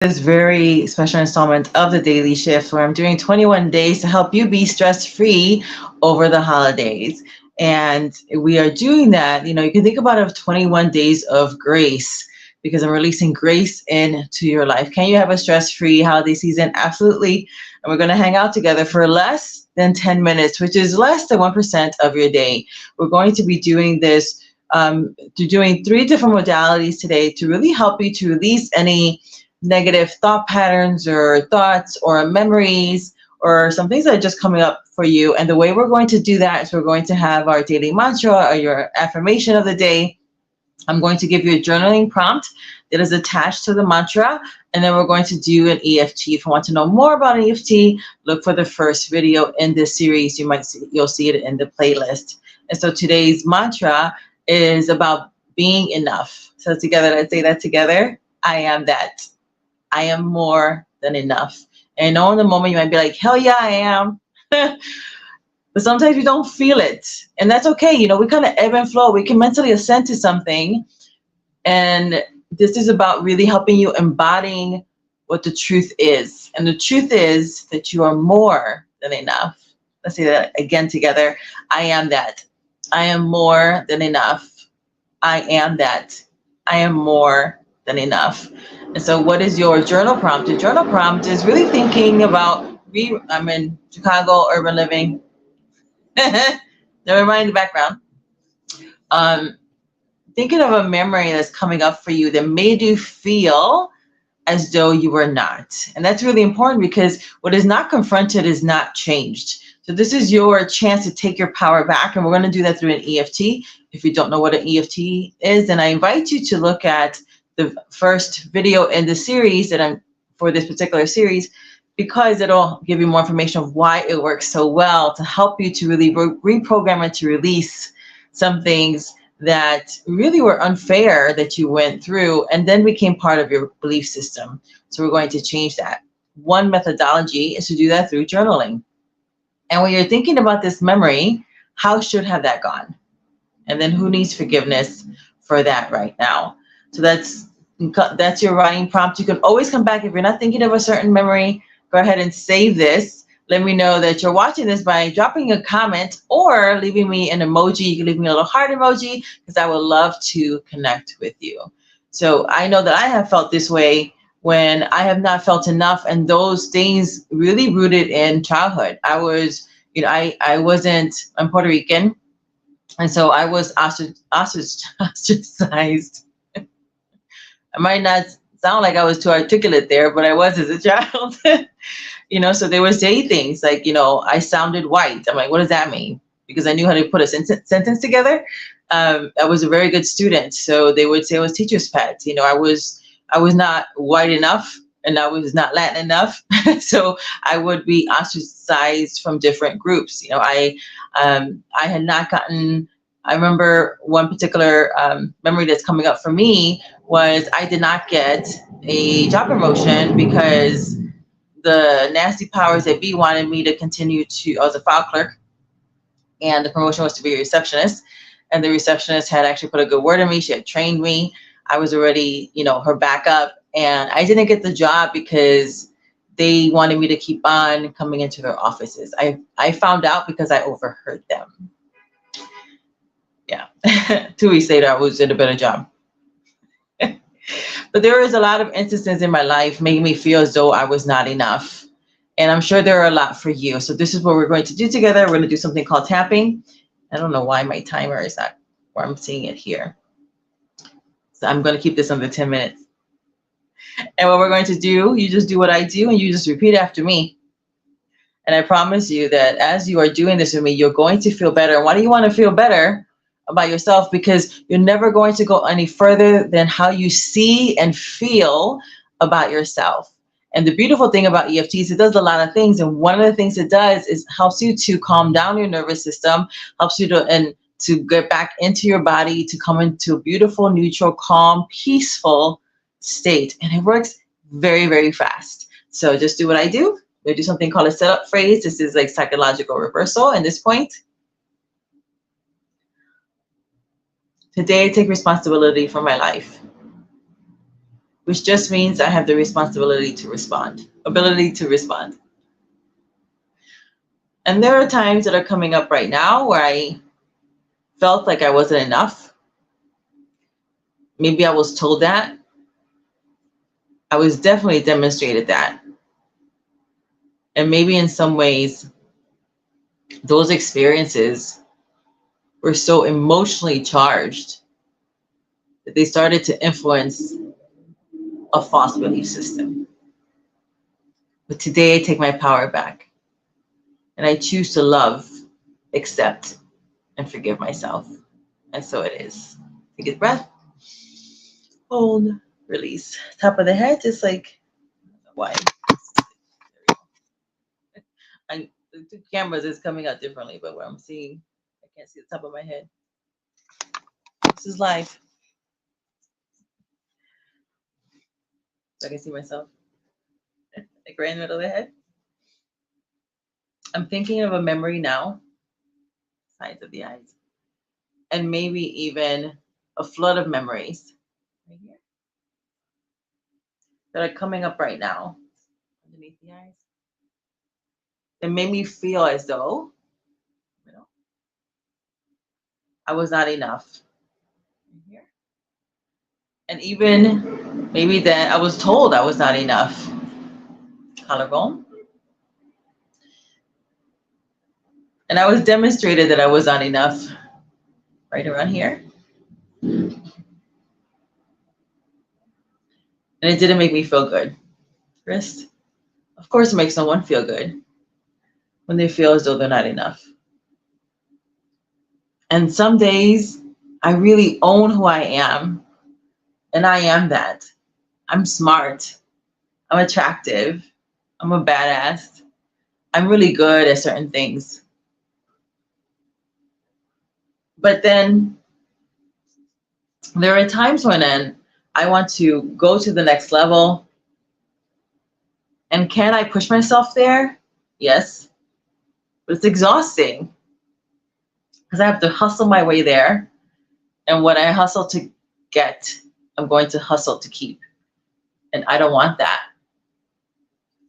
This very special installment of the Daily Shift where I'm doing 21 days to help you be stress-free over the holidays. And we are doing that, you can think about it as 21 days of grace because I'm releasing grace into your life. Can you have a stress-free holiday season? Absolutely. And we're going to hang out together for less than 10 minutes, which is less than 1% of your day. We're going to be doing this, doing 3 different modalities today to really help you to release any negative thought patterns or thoughts or memories or some things that are just coming up for you. And the way we're going to do that is we're going to have our daily mantra or your affirmation of the day. I'm going to give you a journaling prompt that is attached to the mantra, and then we're going to do an EFT. If you want to know more about an EFT, look for the first video in this series. You'll see it in the playlist. And so today's mantra is about being enough. So together, let's say that together. I am that. I am more than enough. And I know in the moment you might be like, hell yeah, I am. But sometimes you don't feel it. And that's okay. We kind of ebb and flow. We can mentally assent to something. And this is about really helping you embodying what the truth is. And the truth is that you are more than enough. Let's say that again together. I am that. I am more than enough. I am that. I am more than enough. And so what is your journal prompt? The journal prompt is really thinking about, I'm in Chicago, urban living. Never mind the background. Thinking of a memory that's coming up for you that made you feel as though you were not. And that's really important because what is not confronted is not changed. So this is your chance to take your power back. And we're going to do that through an EFT. If you don't know what an EFT is, then I invite you to look at the first video in the series that I'm for this particular series, because it'll give you more information of why it works so well to help you to really reprogram and to release some things that really were unfair that you went through and then became part of your belief system. So we're going to change that. One methodology is to do that through journaling. And when you're thinking about this memory, how should have that gone? And then who needs forgiveness for that right now? So that's your writing prompt. You can always come back if you're not thinking of a certain memory. Go ahead and save this. Let me know that you're watching this by dropping a comment or leaving me an emoji. You can leave me a little heart emoji because I would love to connect with you. So I know that I have felt this way when I have not felt enough, and those things really rooted in childhood. I'm Puerto Rican, and so I was ostracized. I might not sound like I was too articulate there, but I was as a child. So they would say things like, I sounded white. I'm like, what does that mean? Because I knew how to put a sentence together. I was a very good student. So they would say I was teacher's pet. I was not white enough and I was not Latin enough. So I would be ostracized from different groups. I had not gotten, I remember one particular memory that's coming up for me was I did not get a job promotion because the nasty powers that be wanted me to continue I was a file clerk, and the promotion was to be a receptionist. And the receptionist had actually put a good word in me. She had trained me. I was already, her backup. And I didn't get the job because they wanted me to keep on coming into their offices. I found out because I overheard them. Yeah. 2 weeks later, I was in a better job. But there was a lot of instances in my life making me feel as though I was not enough. And I'm sure there are a lot for you. So this is what we're going to do together. We're going to do something called tapping. I don't know why my timer is not where I'm seeing it here. So I'm going to keep this under 10 minutes. And what we're going to do, you just do what I do and you just repeat after me. And I promise you that as you are doing this with me, you're going to feel better. Why do you want to feel better about yourself? Because you're never going to go any further than how you see and feel about yourself. And the beautiful thing about EFTs, it does a lot of things. And one of the things it does is helps you to calm down your nervous system, helps you to get back into your body, to come into a beautiful, neutral, calm, peaceful state. And it works very, very fast. So just do what I do. We do something called a setup phrase. This is like psychological reversal in this point. Today, I take responsibility for my life. which just means I have the responsibility to respond, ability to respond. And there are times that are coming up right now where I felt like I wasn't enough. Maybe I was told that. I was definitely demonstrated that. And maybe in some ways, those experiences were so emotionally charged that they started to influence a false belief system. But today I take my power back and I choose to love, accept, and forgive myself. And so it is. Take a breath, hold, release. Top of the head, just like, why? The two cameras is coming out differently, but what I'm seeing, I can't see the top of my head. This is life. So I can see myself. Like right in the middle of the head. I'm thinking of a memory now, sides of the eyes, and maybe even a flood of memories right here that are coming up right now underneath the eyes. It made me feel as though, I was not enough. Right here. And even maybe that I was told I was not enough. Collarbone. And I was demonstrated that I was not enough right around here. And it didn't make me feel good. Wrist. Of course, it makes no one feel good when they feel as though they're not enough. And some days I really own who I am. And I am that. I'm smart. I'm attractive. I'm a badass. I'm really good at certain things. But then there are times when I want to go to the next level. And can I push myself there? Yes. But it's exhausting because I have to hustle my way there. And what I hustle to get, I'm going to hustle to keep. And I don't want that.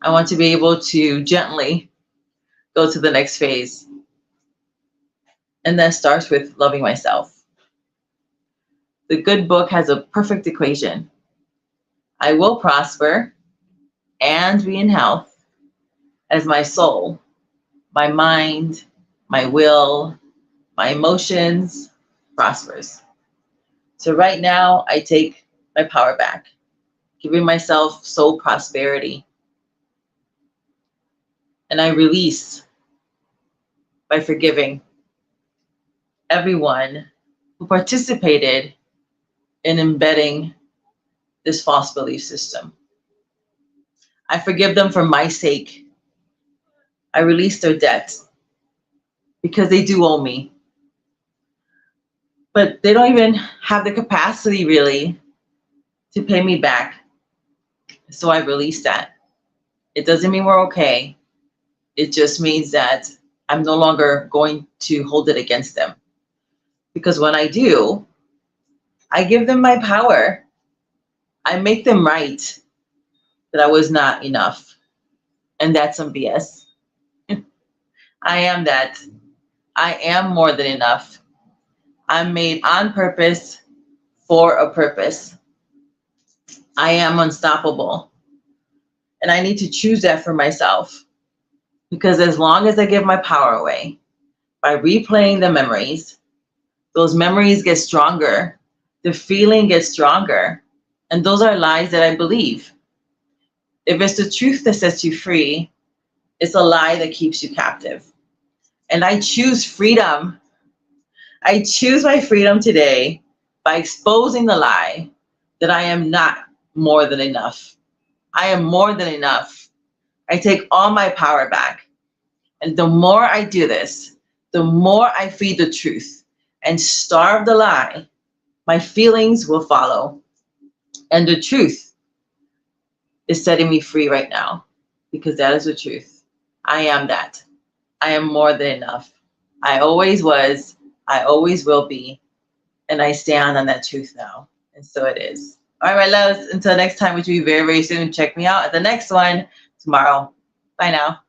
I want to be able to gently go to the next phase. And that starts with loving myself. The good book has a perfect equation. I will prosper and be in health as my soul, my mind, my will, my emotions prospers. So right now, I take my power back, giving myself soul prosperity. And I release by forgiving everyone who participated in embedding this false belief system. I forgive them for my sake. I release their debt because they do owe me. But they don't even have the capacity really to pay me back. So I release that. It doesn't mean we're okay. It just means that I'm no longer going to hold it against them. Because when I do, I give them my power. I make them right that I was not enough. And that's some BS. I am that. I am more than enough. I'm made on purpose for a purpose. I am unstoppable. And I need to choose that for myself. Because as long as I give my power away, by replaying the memories, those memories get stronger. The feeling gets stronger. And those are lies that I believe. If it's the truth that sets you free, it's a lie that keeps you captive. And I choose freedom. I choose my freedom today by exposing the lie that I am not more than enough. I am more than enough. I take all my power back. And the more I do this, the more I feed the truth and starve the lie, my feelings will follow. And the truth is setting me free right now because that is the truth. I am that. I am more than enough. I always was. I always will be. And I stand on that truth now. And so it is. All right, my loves, until next time, which will be very, very soon, check me out at the next one tomorrow. Bye now.